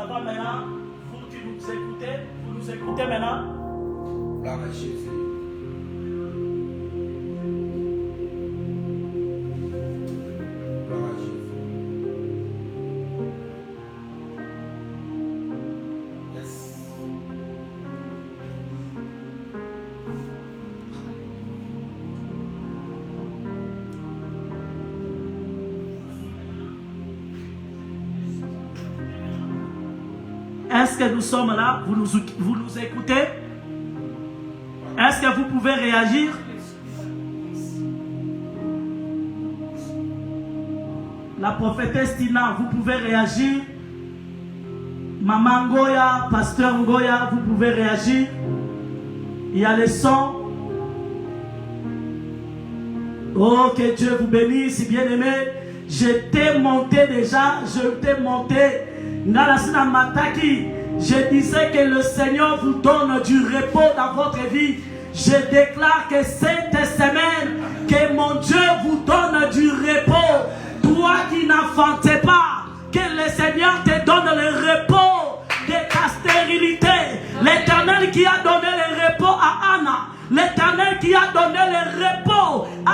avant maintenant, vous qui nous écoutez, vous nous écoutez maintenant. Gloire à Jésus. Gloire à Jésus. Yes. Est-ce que nous sommes là? Vous nous écoutez? Est-ce que vous pouvez réagir? La prophétesse Tina, vous pouvez réagir. Maman Ngoya, pasteur Ngoya, vous pouvez réagir. Il y a les sons. Oh, que Dieu vous bénisse, bien-aimé. J'étais monté déjà, je disais que le Seigneur vous donne du repos dans votre vie. Je déclare que cette semaine, que mon Dieu vous donne du repos. Toi qui n'enfantais pas, que le Seigneur te donne le repos de ta stérilité. L'Éternel qui a donné le repos à Anna, l'Éternel qui a donné le repos à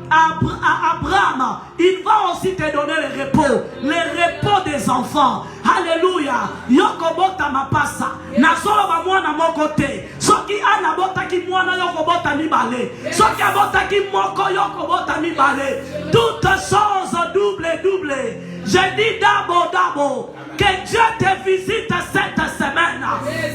Abraham, il va aussi te donner le repos des enfants. Alléluia. Yokobota mapasa. Nasolo ba mwana moko te. Soki ana bota ki mwana yokobota mibale. Soki abota ki moko yokobota mibale. Toutes choses double. Je dis d'abo. Que Dieu te visite cette semaine.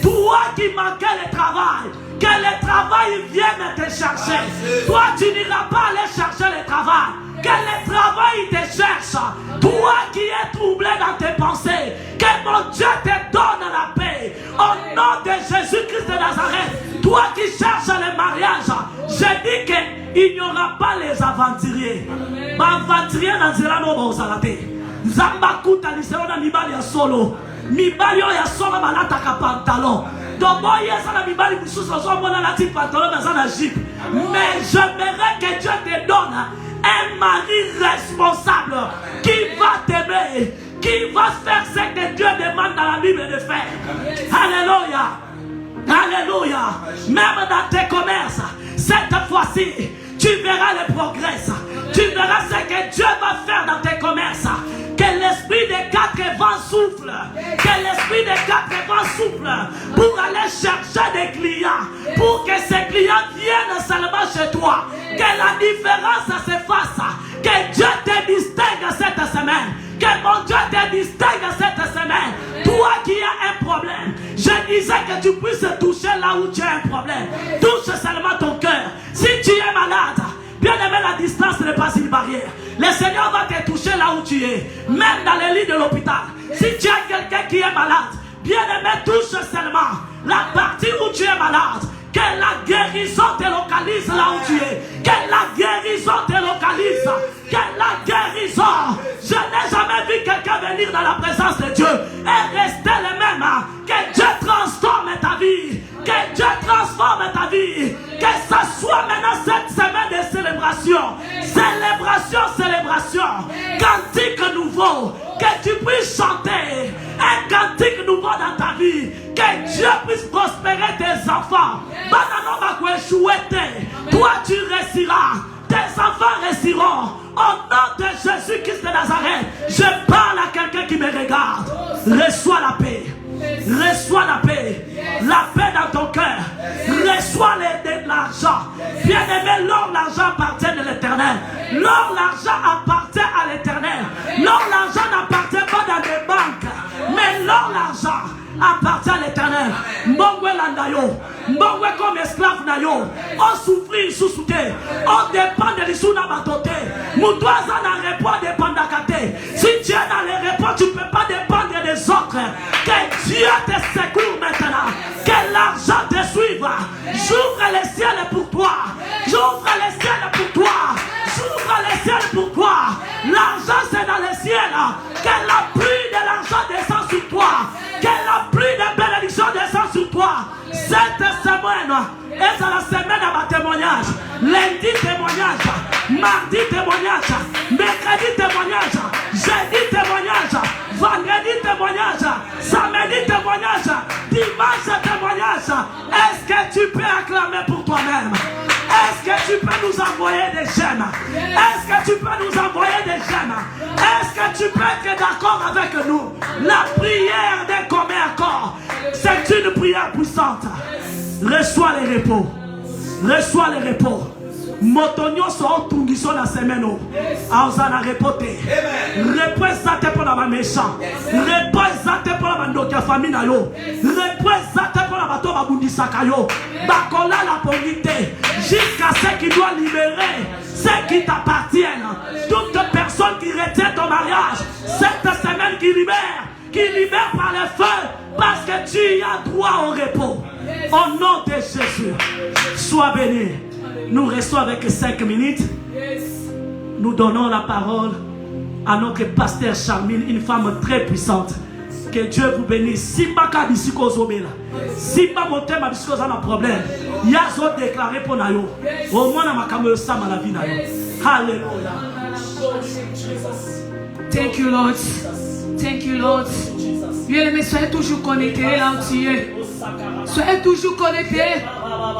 Toi qui manquais le travail, que le travail vienne te chercher. Toi tu n'iras pas aller chercher le travail. Que le travail te cherche. Toi qui es troublé dans tes pensées, que mon Dieu te donne la paix. Au nom de Jésus-Christ de Nazareth, toi qui cherches le mariage, je dis qu'il n'y aura pas les aventuriers. Aventuriers dans Zerano Bozalate. Zamba kuta liseo na mibali ya solo. Mibali ya solo balata ka pantalon. Dobo yesa na mibali bisusu so mona la ti pantalon dans la jupe. Mais j'aimerais que Dieu te donne un mari responsable qui va t'aimer, qui va faire ce que Dieu demande dans la Bible de faire. Alléluia. Alléluia. Même dans tes commerces, cette fois-ci, tu verras le progrès. Tu verras ce que Dieu va faire dans tes commerces. Que l'esprit des quatre vents souffle. Que l'esprit des quatre vents souffle pour aller chercher des clients. Pour que ces clients viennent seulement chez toi. Que la différence se fasse. Que Dieu te distingue cette semaine. Que mon Dieu te distingue cette semaine. Toi qui as un problème, je disais que tu puisses toucher là où tu as un problème. Touche seulement ton cœur. Si tu es malade, bien aimé, la distance n'est pas une barrière. Le Seigneur va te toucher là où tu es. Même dans les lits de l'hôpital. Si tu as quelqu'un qui est malade, bien aimé, touche seulement la partie où tu es malade. Que la guérison te localise là où tu es. Que la guérison te localise. Que la guérison. Je n'ai jamais vu quelqu'un venir dans la présence de Dieu et rester le même. Que Dieu transforme ta vie. Que Dieu transforme ta vie. Que ce soit maintenant cette semaine de célébration. Célébration. Cantique nouveau. Que tu puisses chanter un cantique nouveau dans ta vie. Que Dieu puisse prospérer tes enfants. Toi tu réussiras. Tes enfants réussiront. Au nom de Jésus-Christ de Nazareth, je parle à quelqu'un qui me regarde. Reçois la paix. Reçois la paix. La paix dans ton cœur. Reçois de l'argent. Bien aimé, l'or, l'argent appartient à l'Éternel. L'or, l'argent appartient à l'Éternel. L'or, l'argent n'appartient pas dans des banques. Mais l'or, l'argent appartient à l'Éternel. Mbongwe landayo. Mbongwe comme esclave nayo. On souffrit sous souté. On dépend de l'issue batoté. Moutouaza n'a répond dépend d'akaté. Si tu es dans les réponses, tu ne peux pas dépendre des autres. Que Dieu te secoue maintenant. Que l'argent te suive. J'ouvre les ciels pour toi. J'ouvre les ciels pour toi. J'ouvre les ciels pour toi. L'argent c'est dans les ciels. Que la pluie de l'argent descend sur toi. Que la pluie de bénédiction descend sur toi. Cette semaine est la semaine à ma témoignage. Lundi témoignage. Mardi témoignage. Mercredi témoignage. Jeudi témoignage. vendredi témoignage, samedi témoignage, dimanche témoignage. Est-ce que tu peux acclamer pour toi-même? Est-ce que tu peux nous envoyer des gemmes? Est-ce que tu peux nous envoyer des gemmes? Est-ce que tu peux être d'accord avec nous? La prière des communs accords, c'est une prière puissante. Reçois les repos. Reçois les repos. Motonio so tungiso la semaine. Aozana repote. Repos zate pour la méchant. Repos zate pour la mandoka famille na yo. Repos zate pour la bato babundisaka yo. Bakola la polité. Jusqu'à ce qui doit libérer ceux qui t'appartiennent. Toute personne qui retient ton mariage, cette semaine qui libère par le feu, parce que tu as droit au repos. Au nom de Jésus, sois béni. Nous restons avec 5 minutes. Nous donnons la parole à notre pasteur Charmine, une femme très puissante. Que Dieu vous bénisse. Si pas kabisiko zobela, si pas monter ma bisiko za na problème, yazo déclaré pour nayo. Au moins na makambo sa ma la vie nayo. Hallelujah. Thank you, Lord. Thank you, Lord. Bien-aimés, soyez toujours connectés là où tu es. Soyez toujours connectés.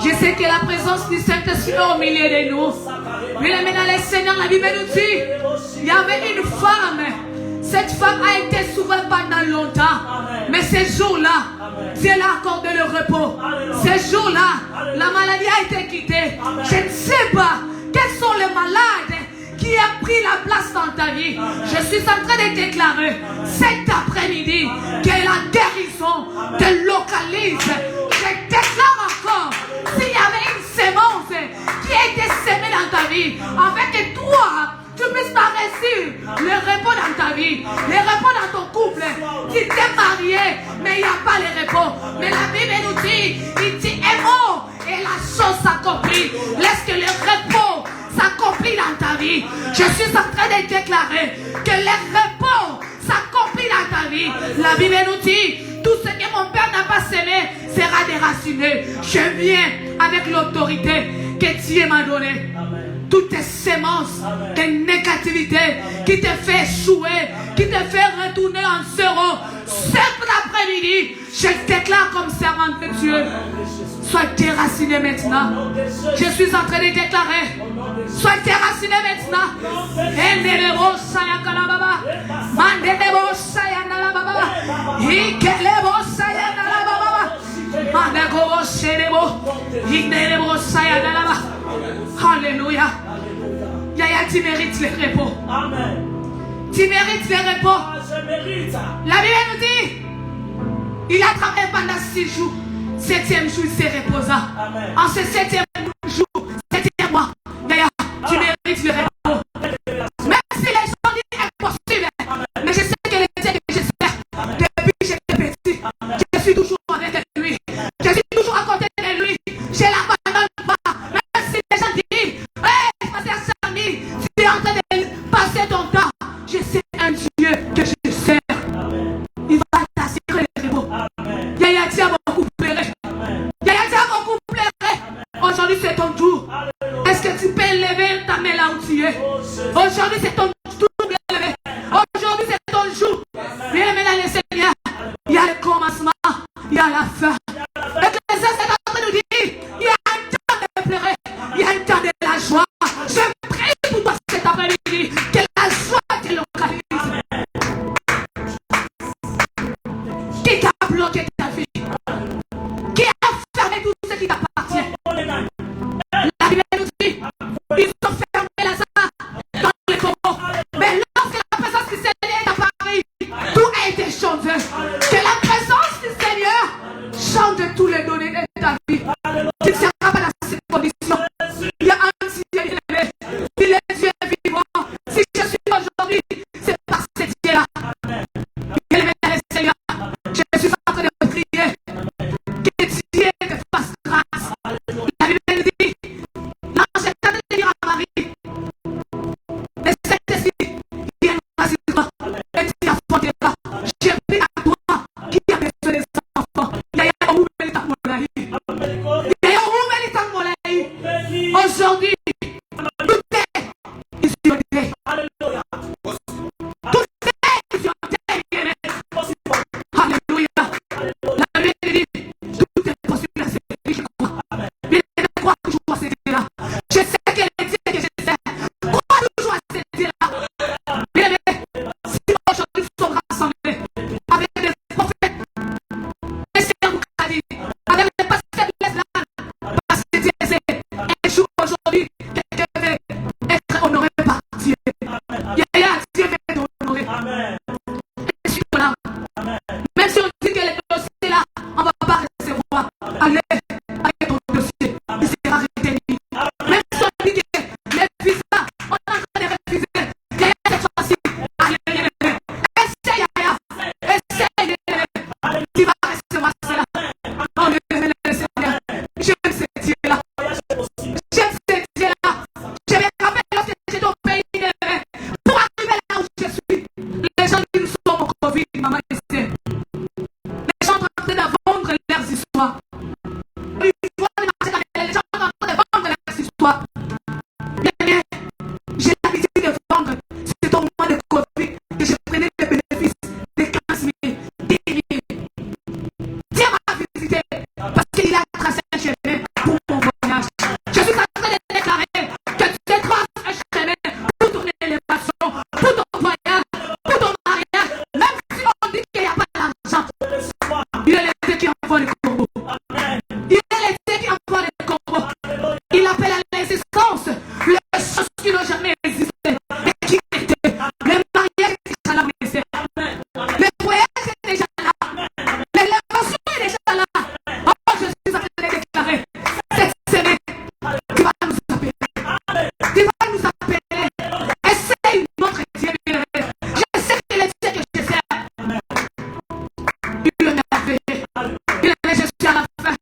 Je sais que la présence du Saint-Esprit est au milieu de nous. Bien-aimés, dans les Seigneurs, la Bible nous dit, il y avait une femme. Cette femme a été souvent pendant longtemps. Mais ces jours-là, Dieu l'a accordé le repos. Ces jours-là, la maladie a été quittée. Je ne sais pas quels sont les malades qui ont pris la place dans ta vie. Je suis en train de déclarer cet après-midi que la guérison te localise. Je déclare encore, s'il y avait une sémence qui a été sémée dans ta vie, afin que toi, tu puisses pas réussir le repos dans ta vie, le repos dans ton couple, qui t'es marié, mais il n'y a pas le repos. Mais la Bible nous dit, il dit un mot et la chose s'accomplit. Laisse que le repos s'accomplit dans ta vie. Je suis en train de déclarer que le repos s'accomplit dans ta vie. La Bible nous dit, tout ce que mon Père n'a pas semé sera déraciné. Je viens avec l'autorité que Dieu m'a donnée. Toutes tes sémences de négativité qui te fait échouer, qui te fait retourner en zéro, cet après-midi, je déclare comme servante de Dieu, sois déraciné maintenant. Je suis en train de déclarer, sois déraciné maintenant. Alléluia. Yaya, tu mérites le repos. Amen. Tu mérites le repos. Je mérite. La Bible nous dit, il a travaillé pendant 6 jours. 7e jour, il s'est reposé. Amen. En ce 7e jour, 7e mois, Yaya, tu mérites le repos. Même si les gens disent impossible, mais je sais que le Dieu que je sers, depuis que j'étais petit, je suis toujours avec lui. Je suis toujours à côté de lui. Je l'abandonne pas. Même si les gens disent, hey, pasteur Samy, tu es en train de passer ton temps. Je sais un Dieu que je sers. Il va t'assurer le repos. Yaya, tu as beaucoup pleuré. Yaya, tu as beaucoup pleuré. Aujourd'hui, c'est ton tour. Est-ce que tu peux lever ta main là où tu es? Aujourd'hui, c'est ton tour de lever. Aujourd'hui, c'est ton jour. Viens maintenant, le Seigneur. Il y a le commencement, il y a la fin. Et que les c'est en train de nous dire, il y a un temps de pleurer, il y a un temps de la joie. Je prie pour toi cet après-midi, que la joie te localise. Qui t'a bloqué ta vie? Qui a fermé tout ce qui t'appartient? La Bible nous dit, ils ont fermé la salle dans les coraux. Mais lorsque la présence du Seigneur est apparue, tout a été changé. Que la présence du Seigneur change tous les données de ta vie. Tu ne seras pas dans cette condition. Il y a un Dieu élevé. Si le Dieu est vivant, si je suis aujourd'hui, c'est par ce Dieu-là. Élevé dans le Seigneur. Je suis en train de prier. Dieu qui envoie les corbeaux. Il est le Dieu qui envoie les corbeaux. Il appelle à l'existence les choses qui n'ont jamais existé. Et qui étaient. Le mariage est déjà là, le voyage est déjà là. L'élévation est déjà là. Oh, je suis en train de déclarer cette semaine, tu vas nous appeler. Tu vas nous appeler. Essaye notre Dieu. Je sais que le Dieu que je sers, il est merveilleux. Il est, je suis à la fin.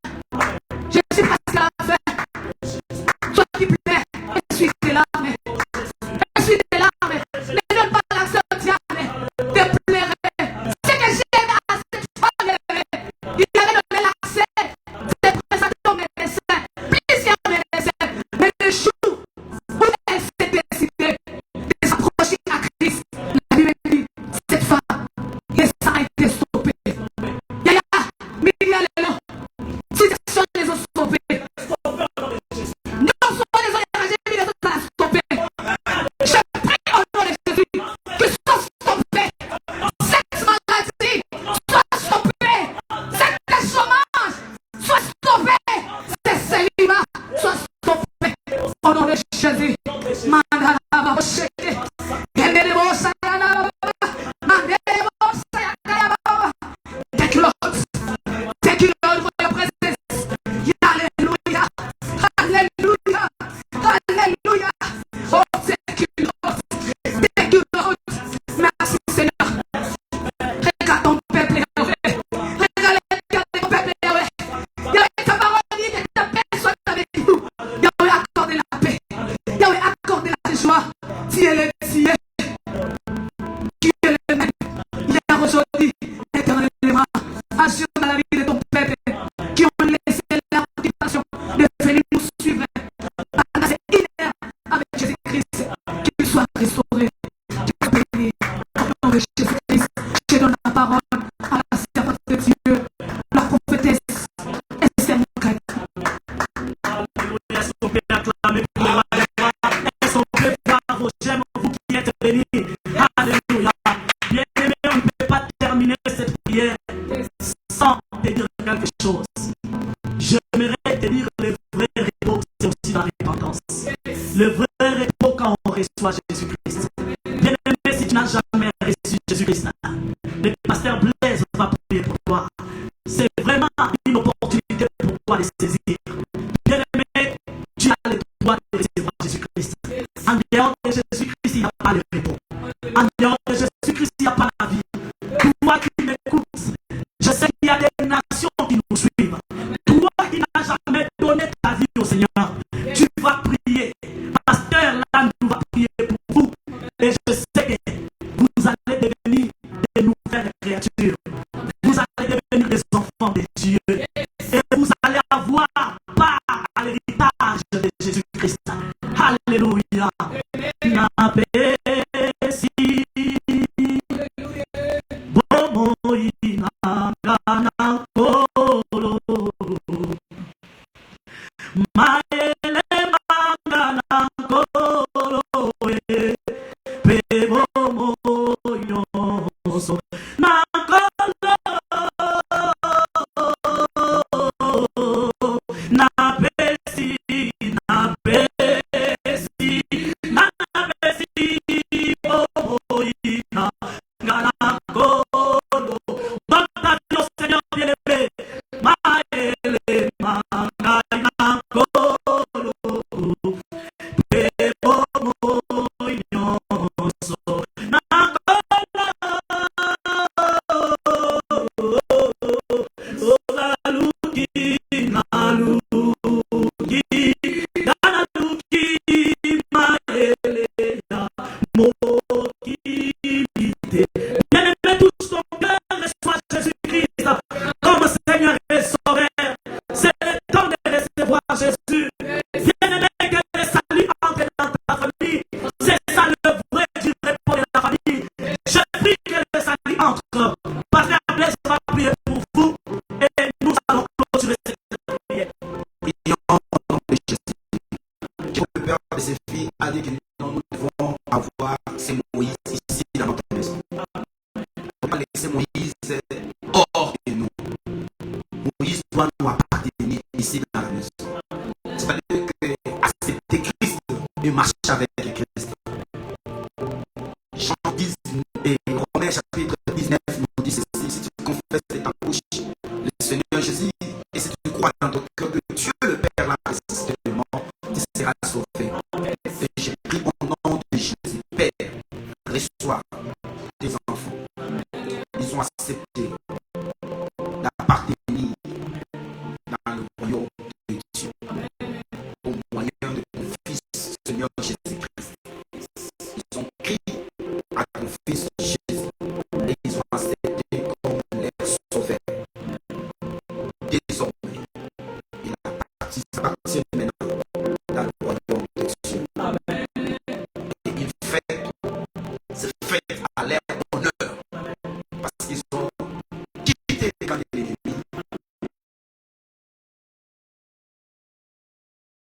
Je suis presque à la fin. Toi qui plais, je suis de larmes. Je suis de larmes. Ne donne pas l'accès au diable. Te plairait. C'est que j'aime à cette femme. Il avait donné l'accès. C'est présenté au médecin. Plusieurs médecins. Mais le jour où elle s'est décidée de s'approcher à Christ, la Bible dit, cette femme, ça a été stoppé. Yaya, Miriam, si ce sont les autres stoppés, non sont les autres, j'ai mis les autres à stopper. Je prie au nom de Jésus que soit stoppé. Cette maladie soit stoppée. Cette chômage soit stoppé. Cette célibat soit stoppé. Au nom de Jésus. Thank you, Lord. Thank you, Lord, for your presence. Hallelujah. Hallelujah. Hallelujah. Oh, thank you, Lord. Thank you, Lord. Merci, Seigneur. Regarde ton peuple, Yahweh. Regarde ton peuple, Yahweh. Yahweh, ta parole dit que ta paix soit avec nous. Yahweh, accorde la paix. Yahweh, accorde la joie. Tu es le Dieu. Tu es le même. Hier, aujourd'hui, éternellement. Assure dans la vie de ton peuple qui ont laissé la motivation de venir nous suivre pendant ces 1 heure avec Jésus-Christ. Qu'il soit restauré. Qu'il soit béni. Au nom de Jésus-Christ, je donne la parole à la servante de Dieu, la prophétesse Esther Moukat. Est-ce qu'on peut acclamer pour le roi des rois? Est-ce qu'on peut voir vos gemmes, vous qui êtes bénis? Alléluia. Bien-aimé, on ne peut pas terminer cette prière sans te dire quelque chose. J'aimerais te dire le vrai repos, c'est aussi la repentance. Le vrai repos quand on reçoit Jésus-Christ. Bien-aimé, si tu n'as jamais reçu Jésus-Christ, le pasteur Blaise va prier pour toi. C'est vraiment une opportunité pour toi de saisir. Bien-aimé, tu as le droit de recevoir Jésus-Christ. En dehors de Jésus-Christ, il n'y a pas de repos. En dehors de Jésus-Christ, il n'y a pas la vie. Toi qui m'écoutes, je sais qu'il y a des nations qui nous suivent. Toi qui n'as jamais donné ta vie au Seigneur, tu vas prier. Pasteur, là, nous va prier pour vous. Et je sais que vous allez devenir de nouvelles créatures. Vous allez devenir des enfants de Dieu. Et vous allez avoir part à l'héritage de Jésus-Christ. Alléluia. Moïse doit nous appartenir ici dans la maison. C'est-à-dire qu'accepter Christ et marcher avec Christ. Jean 10 et Romains chapitre 19 nous dit ceci: si tu confesses de ta bouche le Seigneur Jésus et si tu